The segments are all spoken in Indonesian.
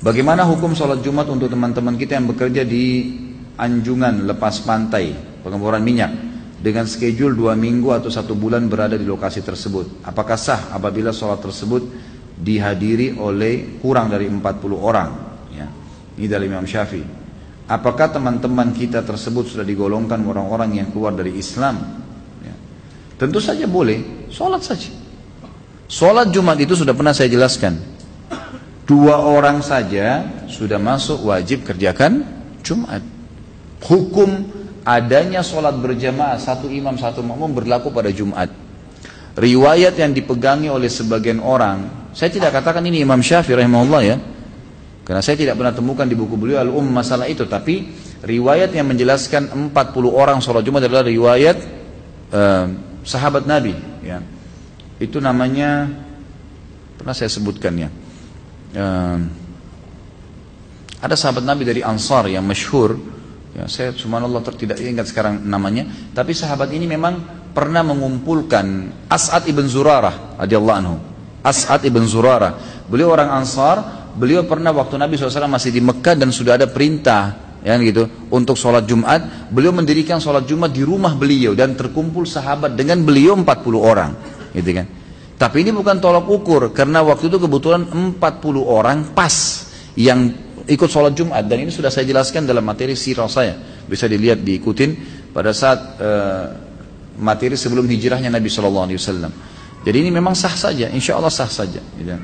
Bagaimana hukum sholat Jumat untuk teman-teman kita yang bekerja di anjungan lepas pantai, pengeboran minyak, dengan schedule 2 minggu atau 1 bulan berada di lokasi tersebut? Apakah sah apabila sholat tersebut dihadiri oleh kurang dari 40 orang? Ya. Ini dari Imam Syafi'i. Apakah teman-teman kita tersebut sudah digolongkan orang-orang yang keluar dari Islam? Ya. Tentu saja boleh, sholat saja. Sholat Jumat itu sudah pernah saya jelaskan. 2 orang saja sudah masuk wajib kerjakan Jumat. Hukum adanya sholat berjamaah 1 imam 1 makmum berlaku pada Jumat. Riwayat yang dipegangi oleh sebagian orang, saya tidak katakan ini Imam Syafi'i rahimahullah ya, karena saya tidak pernah temukan di buku beliau masalah itu, tapi riwayat yang menjelaskan 40 orang sholat Jumat adalah riwayat sahabat Nabi ya. Itu namanya pernah saya sebutkan ya. Ada sahabat Nabi dari Ansar yang masyhur ya, saya subhanallah tidak ingat sekarang namanya, tapi sahabat ini memang pernah mengumpulkan As'ad ibn Zurarah radhiyallahu anhu. As'ad ibn Zurarah, beliau orang Ansar, beliau pernah waktu Nabi SAW masih di Mekah dan sudah ada perintah ya gitu untuk sholat Jumat, beliau mendirikan sholat Jumat di rumah beliau dan terkumpul sahabat dengan beliau 40 orang gitu kan. Tapi ini bukan tolak ukur, karena waktu itu kebetulan 40 orang pas yang ikut sholat Jumat, dan ini sudah saya jelaskan dalam materi sirah saya, bisa dilihat diikutin pada saat materi sebelum hijrahnya Nabi SAW. Jadi ini memang sah saja, insya Allah sah saja gitu.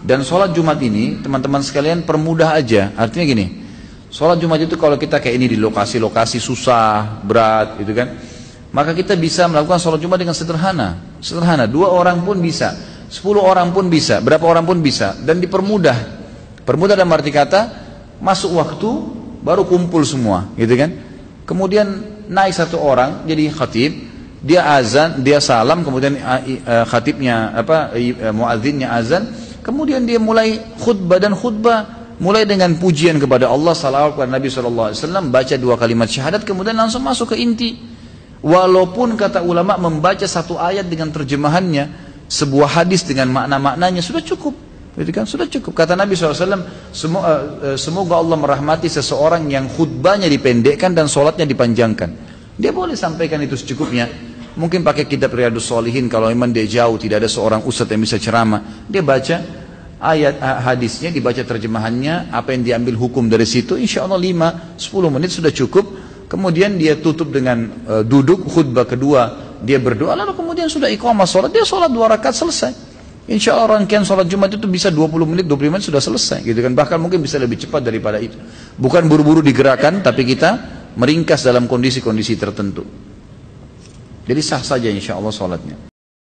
Dan sholat Jumat ini teman-teman sekalian permudah aja, artinya gini, sholat Jumat itu kalau kita kayak ini di lokasi-lokasi susah, berat gitu kan, maka kita bisa melakukan sholat Jumat dengan sederhana. 2 orang pun bisa, 10 orang pun bisa, berapa orang pun bisa, dan dipermudah. Permudah dalam arti kata masuk waktu baru kumpul semua gitu kan. Kemudian naik 1 orang jadi khatib, dia azan, dia salam, kemudian khatibnya muadzinnya azan, kemudian dia mulai khutbah, dan khutbah mulai dengan pujian kepada Allah, salawat kepada Nabi SAW, baca 2 kalimat syahadat, kemudian langsung masuk ke inti. Walaupun kata ulama membaca 1 ayat dengan terjemahannya, sebuah hadis dengan makna-maknanya sudah cukup, gitu kan? Sudah cukup. Kata Nabi SAW, semoga Allah merahmati seseorang yang khutbahnya dipendekkan dan sholatnya dipanjangkan. Dia boleh sampaikan itu secukupnya. Mungkin pakai kitab Riyadhus Shalihin kalau memang dia jauh, tidak ada seorang ustadz yang bisa ceramah. Dia baca ayat hadisnya, dibaca terjemahannya, apa yang diambil hukum dari situ, insya Allah 5-10 menit sudah cukup. Kemudian dia tutup dengan duduk, khutbah kedua dia berdoa, lalu kemudian sudah iqamah sholat, dia sholat 2 rakaat selesai. Insya Allah rangkaian sholat Jumat itu bisa 20 menit, 25 menit sudah selesai gitu kan. Bahkan mungkin bisa lebih cepat daripada itu. Bukan buru-buru digerakkan, tapi kita meringkas dalam kondisi-kondisi tertentu. Jadi sah saja insya Allah sholatnya.